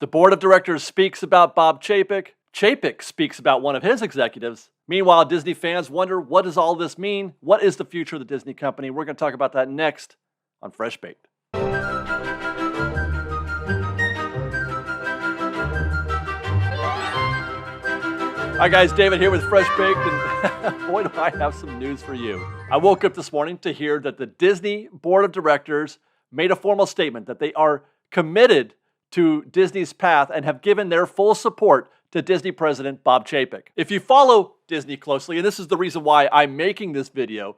The board of directors speaks about Bob Chapek. Chapek speaks about one of his executives. Meanwhile, Disney fans wonder, what does all this mean? What is the future of the Disney company? We're going to talk about that next on Fresh Baked. Hi guys, David here with Fresh Baked, and boy, do I have some news for you. I woke up this morning to hear that the Disney board of directors made a formal statement that they are committed to Disney's path and have given their full support to Disney President Bob Chapek. If you follow Disney closely, and this is the reason why I'm making this video,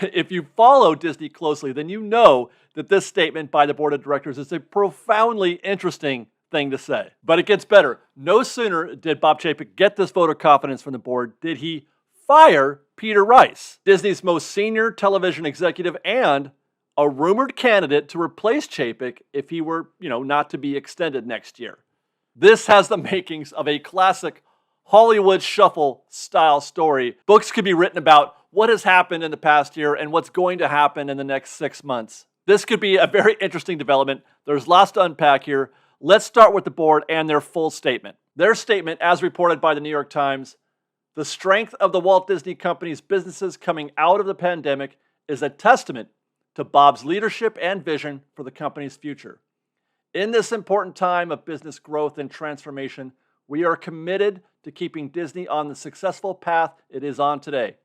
if you follow Disney closely, then you know that this statement by the board of directors is a profoundly interesting thing to say. But it gets better. No sooner did Bob Chapek get this vote of confidence from the board did he fire Peter Rice, Disney's most senior television executive and a rumored candidate to replace Chapek if he were, not to be extended next year. This has the makings of a classic Hollywood shuffle style story. Books could be written about what has happened in the past year and what's going to happen in the next 6 months. This could be a very interesting development. There's lots to unpack here. Let's start with the board and their full statement. Their statement, as reported by the New York Times, the strength of the Walt Disney Company's businesses coming out of the pandemic is a testament to Bob's leadership and vision for the company's future. In this important time of business growth and transformation, we are committed to keeping Disney on the successful path it is on today.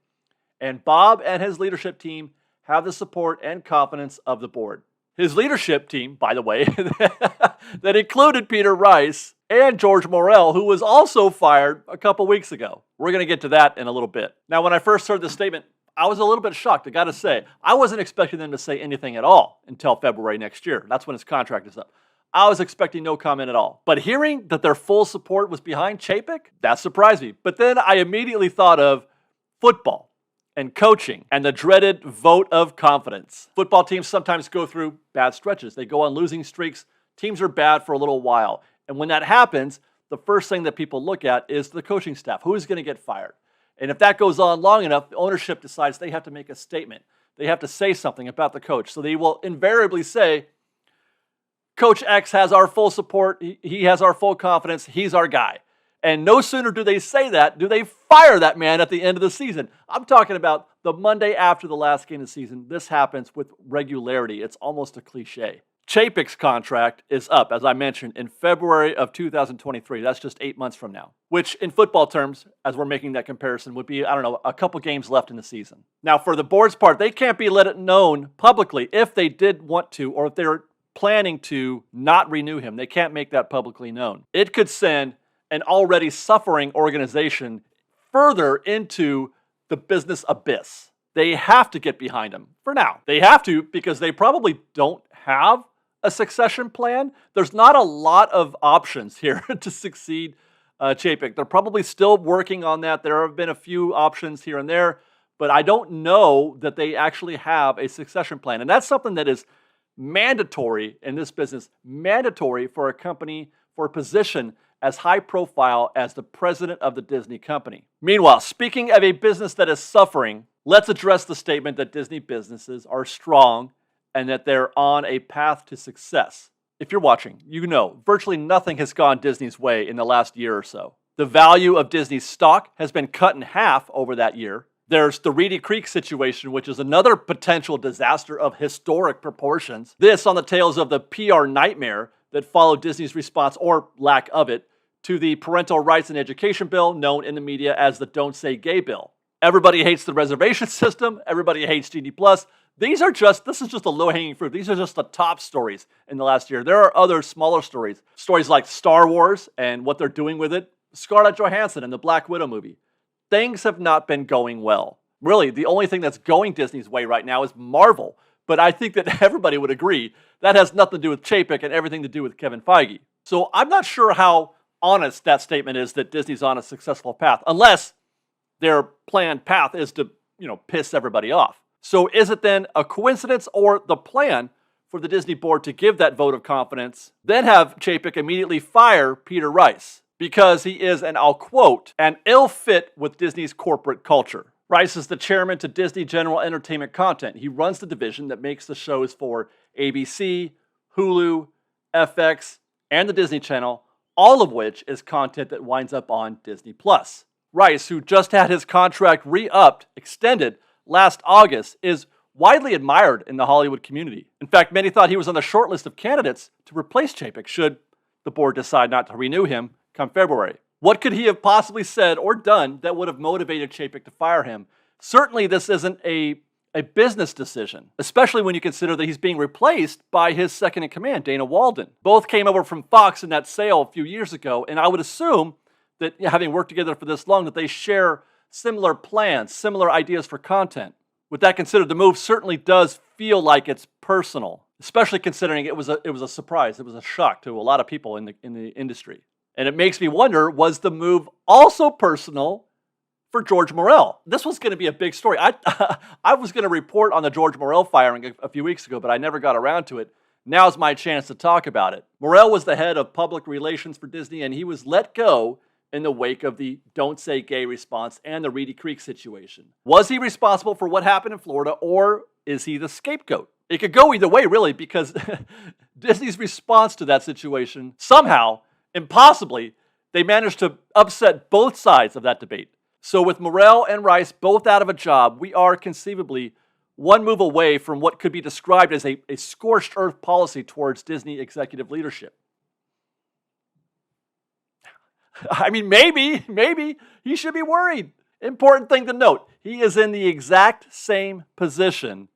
And Bob and his leadership team have the support and confidence of the board. His leadership team, by the way, that included Peter Rice and George Morrell, who was also fired a couple weeks ago. We're going to get to that in a little bit. Now, when I first heard this statement, I was a little bit shocked, I got to say. I wasn't expecting them to say anything at all until February next year. That's when his contract is up. I was expecting no comment at all. But hearing that their full support was behind Chapek, that surprised me. But then I immediately thought of football and coaching and the dreaded vote of confidence. Football teams sometimes go through bad stretches. They go on losing streaks. Teams are bad for a little while. And when that happens, the first thing that people look at is the coaching staff. Who's going to get fired? And if that goes on long enough, the ownership decides they have to make a statement. They have to say something about the coach. So they will invariably say, Coach X has our full support. He has our full confidence. He's our guy. And no sooner do they say that, do they fire that man at the end of the season. I'm talking about the Monday after the last game of the season. This happens with regularity. It's almost a cliche. Chapek's contract is up, as I mentioned, in February of 2023. That's just 8 months from now, which in football terms, as we're making that comparison, would be, a couple games left in the season. Now, for the board's part, they can't be let it known publicly if they did want to or if they're planning to not renew him. They can't make that publicly known. It could send an already suffering organization further into the business abyss. They have to get behind him for now. They have to because they probably don't have a succession plan. There's not a lot of options here to succeed Chapek. They're probably still working on that. There have been a few options here and there, but I don't know that they actually have a succession plan. And that's something that is mandatory in this business, mandatory for a company, for a position as high profile as the president of the Disney company. Meanwhile, speaking of a business that is suffering, let's address the statement that Disney businesses are strong and that they're on a path to success. If you're watching, you know virtually nothing has gone Disney's way in the last year or so. The value of Disney's stock has been cut in half over that year. There's the Reedy Creek situation, which is another potential disaster of historic proportions. This on the tails of the PR nightmare that followed Disney's response, or lack of it, to the Parental Rights and Education Bill, known in the media as the Don't Say Gay Bill. Everybody hates the reservation system. Everybody hates GD+. This is just a low-hanging fruit. These are just the top stories in the last year. There are other smaller stories. Stories like Star Wars and what they're doing with it. Scarlett Johansson and the Black Widow movie. Things have not been going well. Really, the only thing that's going Disney's way right now is Marvel. But I think that everybody would agree that has nothing to do with Chapek and everything to do with Kevin Feige. So I'm not sure how honest that statement is that Disney's on a successful path, unless their planned path is to, piss everybody off. So is it then a coincidence or the plan for the Disney board to give that vote of confidence, then have Chapek immediately fire Peter Rice because he is, and I'll quote, an ill fit with Disney's corporate culture. Rice is the chairman to Disney General Entertainment Content. He runs the division that makes the shows for ABC, Hulu, FX, and the Disney Channel, all of which is content that winds up on Disney+. Rice, who just had his contract extended last August, is widely admired in the Hollywood community. In fact, many thought he was on the short list of candidates to replace Chapek should the board decide not to renew him come February. What could he have possibly said or done that would have motivated Chapek to fire him? Certainly this isn't a business decision, especially when you consider that he's being replaced by his second-in-command, Dana Walden. Both came over from Fox in that sale a few years ago, and I would assume that having worked together for this long, that they share similar plans, similar ideas for content. With that considered, the move certainly does feel like it's personal, especially considering it was a surprise. It was a shock to a lot of people in the industry. And it makes me wonder, was the move also personal for George Morrell? This was going to be a big story. I was going to report on the George Morrell firing a few weeks ago, but I never got around to it. Now's my chance to talk about it. Morrell was the head of public relations for Disney, and he was let go in the wake of the Don't Say Gay response and the Reedy Creek situation. Was he responsible for what happened in Florida, or is he the scapegoat? It could go either way, really, because Disney's response to that situation, somehow, impossibly, they managed to upset both sides of that debate. So with Morrell and Rice both out of a job, we are conceivably one move away from what could be described as a scorched earth policy towards Disney executive leadership. I mean, maybe he should be worried. Important thing to note, he is in the exact same position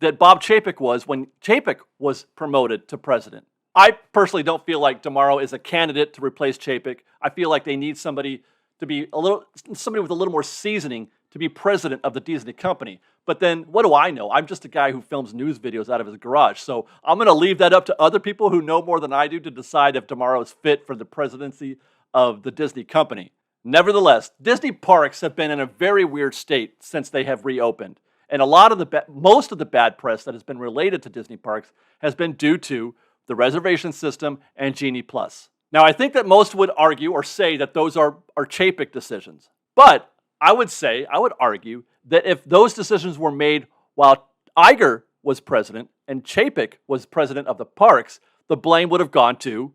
that Bob Chapek was when Chapek was promoted to president. I personally don't feel like DeMauro is a candidate to replace Chapek. I feel like they need somebody with a little more seasoning to be president of the Disney company. But then, what do I know? I'm just a guy who films news videos out of his garage. So I'm going to leave that up to other people who know more than I do to decide if DeMauro is fit for the presidency of the Disney company. Nevertheless, Disney parks have been in a very weird state since they have reopened. And most of the bad press that has been related to Disney parks has been due to the reservation system and Genie Plus. Now, I think that most would argue or say that those are Chapek decisions. But I would argue that if those decisions were made while Iger was president and Chapek was president of the parks, the blame would have gone to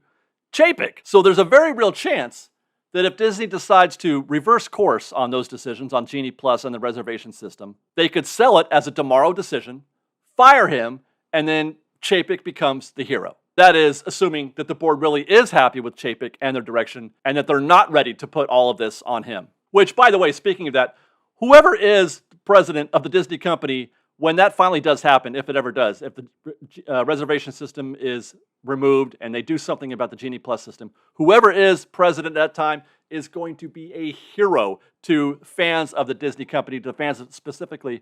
Chapek. So there's a very real chance that if Disney decides to reverse course on those decisions on Genie Plus and the reservation system, they could sell it as a DeMauro decision, fire him, and then Chapek becomes the hero. That is, assuming that the board really is happy with Chapek and their direction, and that they're not ready to put all of this on him. Which, by the way, speaking of that, whoever is president of the Disney company, when that finally does happen, if it ever does, if the reservation system is removed and they do something about the Genie Plus system, whoever is president at that time is going to be a hero to fans of the Disney company, to fans specifically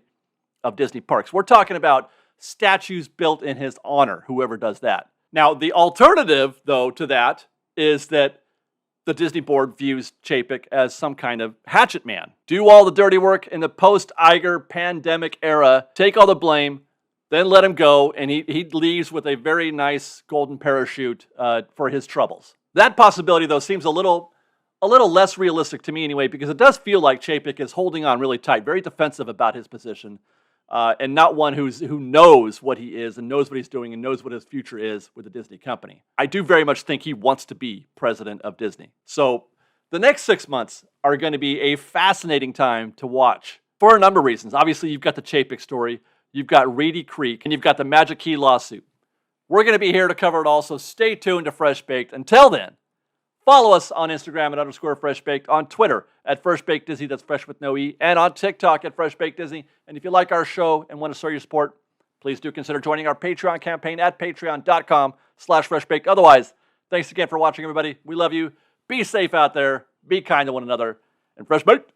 of Disney parks. We're talking about statues built in his honor, whoever does that. Now, the alternative, though, to that is that the Disney board views Chapek as some kind of hatchet man. Do all the dirty work in the post-Iger pandemic era, take all the blame, then let him go, and he leaves with a very nice golden parachute for his troubles. That possibility, though, seems a little less realistic to me anyway, because it does feel like Chapek is holding on really tight, very defensive about his position, and not one who knows what he is and knows what he's doing and knows what his future is with the Disney company. I do very much think he wants to be president of Disney. So the next 6 months are going to be a fascinating time to watch for a number of reasons. Obviously, you've got the Chapek story, you've got Reedy Creek, and you've got the Magic Key lawsuit. We're going to be here to cover it all, so stay tuned to Fresh Baked. Until then, follow us on Instagram at _FreshBaked, on Twitter at FreshBakedDisney, that's fresh with no E, and on TikTok at FreshBakedDisney. And if you like our show and want to show your support, please do consider joining our Patreon campaign at patreon.com/FreshBaked. Otherwise, thanks again for watching, everybody. We love you. Be safe out there. Be kind to one another. And Fresh Baked.